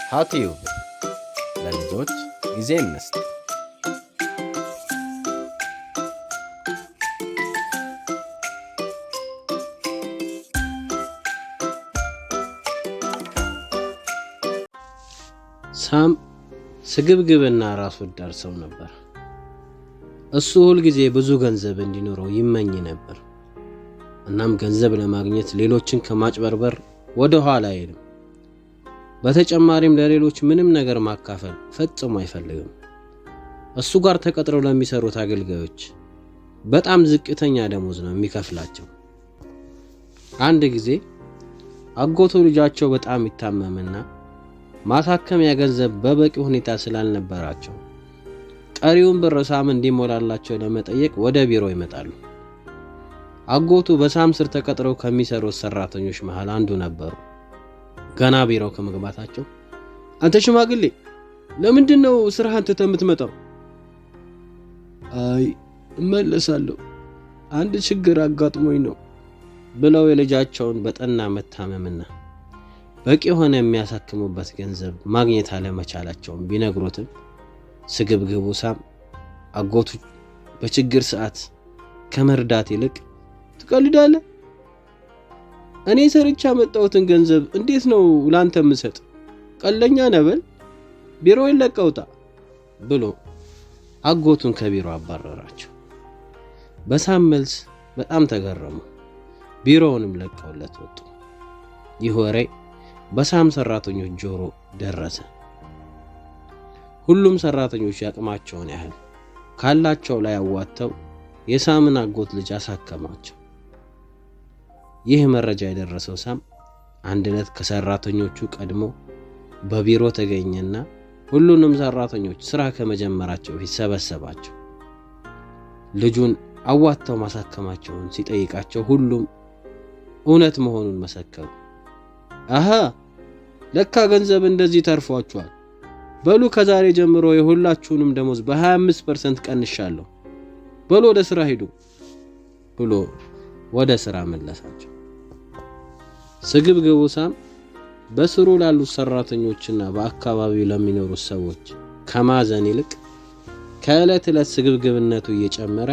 ሀቲዩብ ለልጆች ጊዜ እንስጥ። ሳም ስግብግብና ራስ ወዳድ ሰው ነበር። እሱ ሁል ጊዜ ብዙ ገንዘብ እንዲኖረው ይመኝ ነበር። እናም ገንዘብ ለማግኘት ሌሎችን ከማጭበርበር ወደ ኋላ አይልም። በተጨማሪም ለሌሎች ምንም ነገር ማካፈል ፈጽሞ አይፈልግም። እሱ ጋር ተቀጥረው ለሚሰሩት አገልጋዮች በጣም ዝቅተኛ ደሞዝ ነው የሚከፍላቸው። አንድ ጊዜ አጎቱ ልጃቸው በጣም ይታመምና ማሳከሚያ ገንዘብ በበቂ ሁኔታ ስላልነበራቸው ቀሪውን ብር ሳም እንዲሞላላቸው ለመጠየቅ ወደ ቢሮ ይመጣሉ። አጎቱ በሳም ስር ተቀጥረው ከሚሰሩት ሰራተኞች መሃል አንዱ ነበሩ። ገና ቢሮው ከመግባታቸው አንተ ሽማግሌ ለምንድነው ስራህን ትተህ የምትመጣው? አይ እመለሳለሁ፣ አንድ ችግር አጋጥሞኝ ነው ብለው የልጃቸውን በጠና መታመምና በቂ የሆነ የሚያሳክሙበት ገንዘብ ማግኘት አለመቻላቸውን ቢነግሩትም ስግብግቡ ሳም አጎቱ በችግር ሰዓት ከመርዳት ይልቅ ትቀልዳለህ? እኔ ሰርቻ መጣሁትን ገንዘብ እንዴት ነው ላንተ የምሰጥ? ቀለኛ ነበል፣ ቢሮ ይለቀውጣ ብሎ አጎቱን ከቢሮ አባረራቸው። በሳም መልስ በጣም ተገረሙ። ቢሮውንም ለቀውለት ወጡ። ይህ ወሬ በሳም ሰራተኞች ጆሮ ደረሰ። ሁሉም ሰራተኞች ያቅማቸውን ያህል ካላቸው ላይ አዋጥተው የሳምን አጎት ልጅ አሳከማቸው። ይህ መረጃ የደረሰው ሳም አንድ ዕለት ከሰራተኞቹ ቀድሞ በቢሮ ተገኘና ሁሉንም ሰራተኞች ስራ ከመጀመራቸው በፊት ሰበሰባቸው። ልጁን አዋጥተው ማሳከማቸውን ሲጠይቃቸው ሁሉም እውነት መሆኑን መሰከሩ። አሃ ለካ ገንዘብ እንደዚህ ተርፏቸዋል። በሉ ከዛሬ ጀምሮ የሁላችሁንም ደሞዝ በ25% ቀንሻለሁ። በሉ ወደ ስራ ሄዱ ብሎ ወደ ስራ መለሳቸው። ስግብግቡ ሳም በስሩ ላሉት ሰራተኞችና በአካባቢው ለሚኖሩ ሰዎች ከማዘን ይልቅ ከዕለት ዕለት ስግብግብነቱ እየጨመረ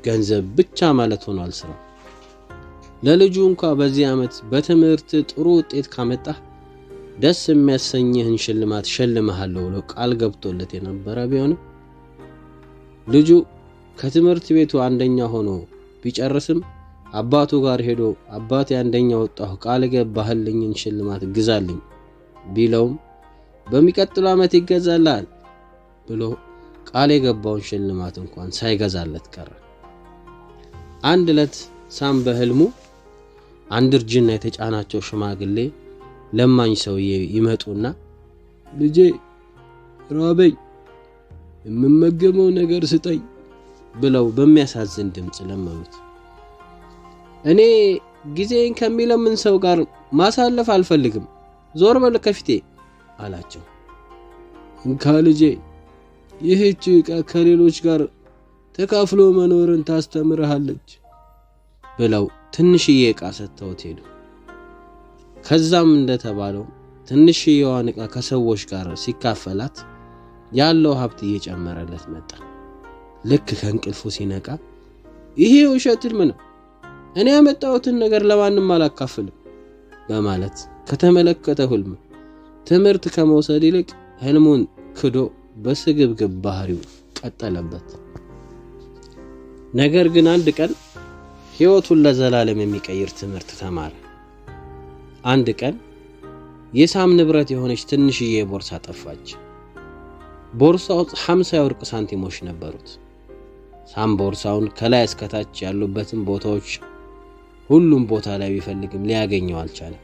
ገንዘብ ብቻ ማለት ሆኗል ስራው። ለልጁ እንኳን በዚህ ዓመት በትምህርት ጥሩ ውጤት ካመጣህ ደስ የሚያሰኝህን ሽልማት ሸልመሃለሁ ብሎ ቃል ገብቶለት የነበረ ቢሆንም ልጁ ከትምህርት ቤቱ አንደኛ ሆኖ ቢጨርስም አባቱ ጋር ሄዶ አባቴ አንደኛ ወጣሁ ቃል ገባህልኝን ሽልማት ግዛልኝ ቢለውም በሚቀጥለው ዓመት ይገዛልሃል ብሎ ቃል የገባውን ሽልማት እንኳን ሳይገዛለት ቀረ። አንድ ዕለት ሳም በህልሙ አንድ እርጅና የተጫናቸው ሽማግሌ ለማኝ ሰውዬ ይመጡና ልጄ ራበኝ፣ የምመገበው ነገር ስጠኝ ብለው በሚያሳዝን ድምጽ ለመኑት። እኔ ጊዜን ከሚለምን ሰው ጋር ማሳለፍ አልፈልግም፣ ዞር በል ከፊቴ አላቸው። እንካ ልጄ፣ ይህች ዕቃ ከሌሎች ጋር ተካፍሎ መኖርን ታስተምርሃለች ብለው ትንሽዬ ዕቃ ሰጥተውት ሄዱ። ከዛም እንደተባለው ትንሽዬዋን ዕቃ ከሰዎች ጋር ሲካፈላት ያለው ሀብት እየጨመረለት መጣ። ልክ ከእንቅልፉ ሲነቃ ይሄ ውሸት ህልም ነው፣ እኔ ያመጣሁትን ነገር ለማንም አላካፍልም በማለት ከተመለከተ ህልም ትምህርት ከመውሰድ ይልቅ ህልሙን ክዶ በስግብግብ ባህሪው ቀጠለበት። ነገር ግን አንድ ቀን ህይወቱን ለዘላለም የሚቀይር ትምህርት ተማረ። አንድ ቀን የሳም ንብረት የሆነች ትንሽዬ ቦርሳ ጠፋች። ቦርሳው 50 የወርቅ ሳንቲሞች ነበሩት። ሳም ቦርሳውን ከላይ እስከ ታች ያሉበትን ቦታዎች ሁሉም ቦታ ላይ ቢፈልግም ሊያገኘው አልቻለም።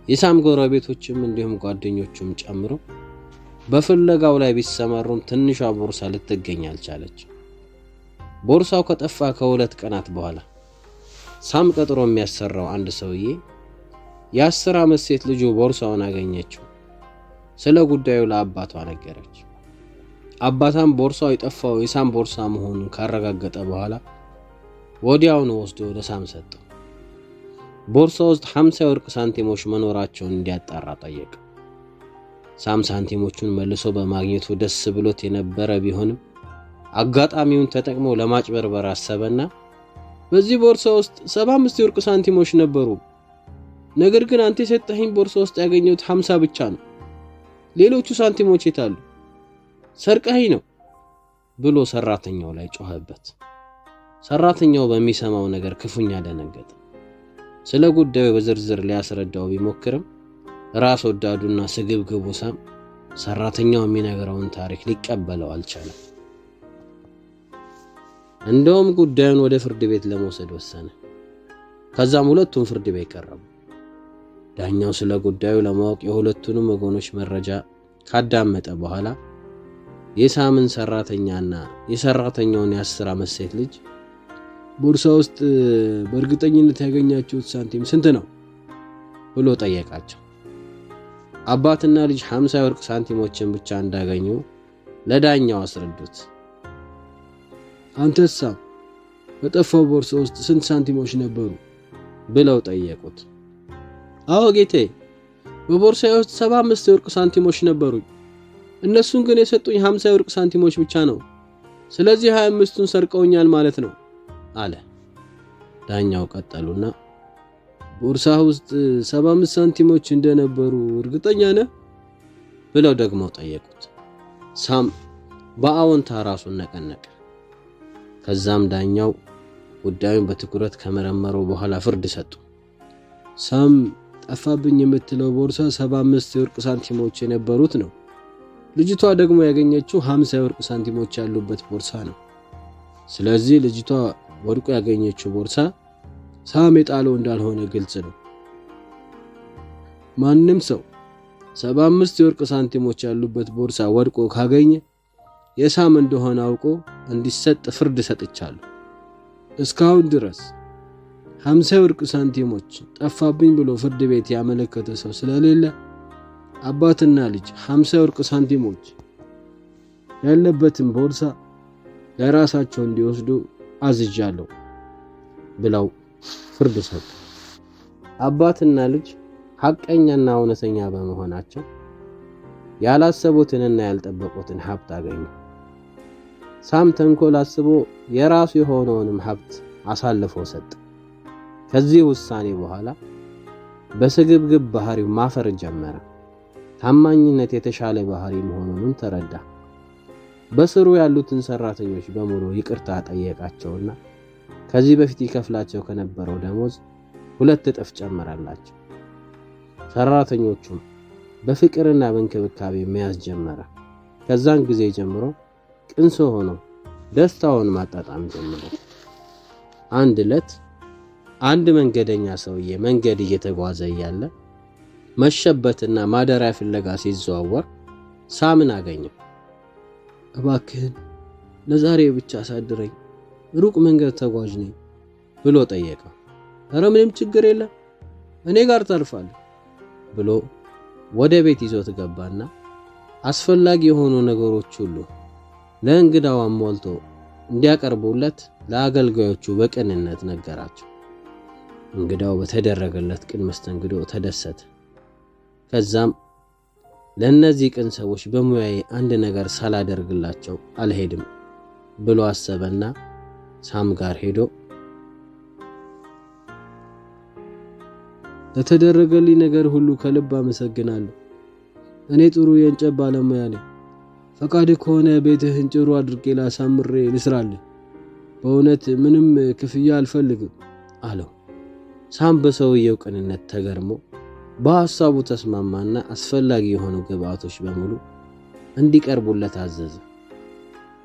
የሳም ጎረቤቶችም እንዲሁም ጓደኞቹም ጨምሮ በፍለጋው ላይ ቢሰማሩም ትንሿ ቦርሳ ልትገኝ አልቻለች። ቦርሳው ከጠፋ ከ2 ቀናት በኋላ ሳም ቀጥሮ የሚያሰራው አንድ ሰውዬ የ10 ዓመት ሴት ልጁ ቦርሳውን አገኘችው። ስለ ጉዳዩ ለአባቷ ነገረች። አባታም ቦርሳው የጠፋው የሳም ቦርሳ መሆኑን ካረጋገጠ በኋላ ወዲያውኑ ወስዶ ለሳም ሰጠው። ቦርሳ ውስጥ 50 የወርቅ ሳንቲሞች መኖራቸውን እንዲያጣራ ጠየቀ። ሳም ሳንቲሞቹን መልሶ በማግኘቱ ደስ ብሎት የነበረ ቢሆንም አጋጣሚውን ተጠቅሞ ለማጭበርበር አሰበና በዚህ ቦርሳ ውስጥ 75 የወርቅ ሳንቲሞች ነበሩ፣ ነገር ግን አንተ የሰጠኸኝ ቦርሳ ውስጥ ያገኘሁት 50 ብቻ ነው። ሌሎቹ ሳንቲሞች የት አሉ? ሰርቀኸኝ ነው ብሎ ሰራተኛው ላይ ጮኸበት። ሰራተኛው በሚሰማው ነገር ክፉኛ ደነገጠ። ስለ ጉዳዩ በዝርዝር ሊያስረዳው ቢሞክርም ራስ ወዳዱና ስግብግቡ ሳም ሰራተኛው የሚነግረውን ታሪክ ሊቀበለው አልቻለም። እንደውም ጉዳዩን ወደ ፍርድ ቤት ለመውሰድ ወሰነ። ከዛም ሁለቱም ፍርድ ቤት ቀረቡ። ዳኛው ስለ ጉዳዩ ለማወቅ የሁለቱንም ወገኖች መረጃ ካዳመጠ በኋላ የሳምን ሰራተኛና የሰራተኛውን የ10 ዓመት ሴት ልጅ ቦርሳ ውስጥ በእርግጠኝነት ያገኛችሁት ሳንቲም ስንት ነው ብሎ ጠየቃቸው። አባትና ልጅ 50 የወርቅ ሳንቲሞችን ብቻ እንዳገኙ ለዳኛው አስረዱት። አንተሳ በጠፋው ቦርሳ ውስጥ ስንት ሳንቲሞች ነበሩ ብለው ጠየቁት። አዎ ጌቴ፣ በቦርሳዬ ውስጥ 75 የወርቅ ሳንቲሞች ነበሩኝ። እነሱን ግን የሰጡኝ 50 የወርቅ ሳንቲሞች ብቻ ነው። ስለዚህ 25ቱን ሰርቀውኛል ማለት ነው አለ። ዳኛው ቀጠሉና ቦርሳ ውስጥ 75 ሳንቲሞች እንደነበሩ እርግጠኛ ነህ ብለው ደግሞ ጠየቁት። ሳም በአዎንታ ራሱን ነቀነቀ። ከዛም ዳኛው ጉዳዩን በትኩረት ከመረመረው በኋላ ፍርድ ሰጡ። ሳም ጠፋብኝ የምትለው ቦርሳ 75 የወርቅ ሳንቲሞች የነበሩት ነው። ልጅቷ ደግሞ ያገኘችው 50 የወርቅ ሳንቲሞች ያሉበት ቦርሳ ነው። ስለዚህ ልጅቷ ወድቆ ያገኘችው ቦርሳ ሳም የጣለው እንዳልሆነ ግልጽ ነው። ማንም ሰው 75 የወርቅ ሳንቲሞች ያሉበት ቦርሳ ወድቆ ካገኘ የሳም እንደሆነ አውቆ እንዲሰጥ ፍርድ ሰጥቻለሁ። እስካሁን ድረስ 50 የወርቅ ሳንቲሞች ጠፋብኝ ብሎ ፍርድ ቤት ያመለከተ ሰው ስለሌለ አባትና ልጅ 50 የወርቅ ሳንቲሞች ያለበትን ቦርሳ ለራሳቸው እንዲወስዱ አዝዣለሁ ብለው ፍርድ ሰጡ። አባትና ልጅ ሐቀኛና እውነተኛ በመሆናቸው ያላሰቡትንና ያልጠበቁትን ሀብት አገኙ። ሳም ተንኮል አስቦ የራሱ የሆነውንም ሀብት አሳልፎ ሰጠ። ከዚህ ውሳኔ በኋላ በስግብግብ ባህሪው ማፈር ጀመረ። ታማኝነት የተሻለ ባህሪ መሆኑንም ተረዳ። በስሩ ያሉትን ሰራተኞች በሙሉ ይቅርታ ጠየቃቸውና ከዚህ በፊት ይከፍላቸው ከነበረው ደሞዝ 2 እጥፍ ጨመረላቸው። ሰራተኞቹም በፍቅርና በእንክብካቤ መያዝ ጀመረ። ከዛን ጊዜ ጀምሮ ቅን ሰው ሆኖ ደስታውን ማጣጣም ጀመረ። አንድ ዕለት አንድ መንገደኛ ሰውዬ መንገድ እየተጓዘ እያለ መሸበትና ማደሪያ ፍለጋ ሲዘዋወር ሳምን አገኘው። እባክህን ለዛሬ ብቻ አሳድረኝ፣ ሩቅ መንገድ ተጓዥ ነኝ ብሎ ጠየቀው። ኧረ ምንም ችግር የለም እኔ ጋር ታልፋለህ ብሎ ወደ ቤት ይዞት ገባና አስፈላጊ የሆኑ ነገሮች ሁሉ ለእንግዳው አሟልቶ እንዲያቀርቡለት ለአገልጋዮቹ በቅንነት ነገራቸው። እንግዳው በተደረገለት ቅን መስተንግዶ ተደሰተ። ከዛም ለነዚህ ቅን ሰዎች በሙያዬ አንድ ነገር ሳላደርግላቸው አልሄድም ብሎ አሰበና ሳም ጋር ሄዶ ለተደረገልኝ ነገር ሁሉ ከልብ አመሰግናለሁ። እኔ ጥሩ የእንጨት ባለሙያ ነኝ። ፈቃድ ከሆነ ቤትህን ጥሩ አድርጌ ላሳምሬ ልስራልህ። በእውነት ምንም ክፍያ አልፈልግም አለው። ሳም በሰውየው ቅንነት ተገርሞ በሐሳቡ ተስማማና አስፈላጊ የሆኑ ግብአቶች በሙሉ እንዲቀርቡለት አዘዘ።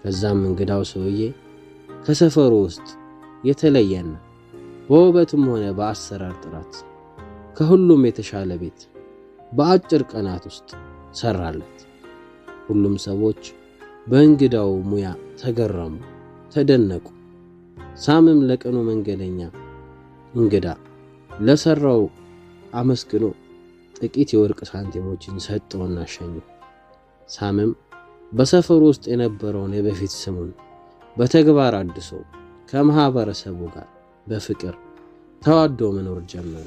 ከዛም እንግዳው ሰውዬ ከሰፈሩ ውስጥ የተለየና በውበትም ሆነ በአሰራር ጥራት ከሁሉም የተሻለ ቤት በአጭር ቀናት ውስጥ ሰራለት። ሁሉም ሰዎች በእንግዳው ሙያ ተገረሙ፣ ተደነቁ። ሳምም ለቀኑ መንገደኛ እንግዳ ለሰራው አመስግኖ ጥቂት የወርቅ ሳንቲሞችን ሰጠውና ሸኘው። ሳምም በሰፈሩ ውስጥ የነበረውን የበፊት ስሙን በተግባር አድሶ ከማህበረሰቡ ጋር በፍቅር ተዋደው መኖር ጀመሩ።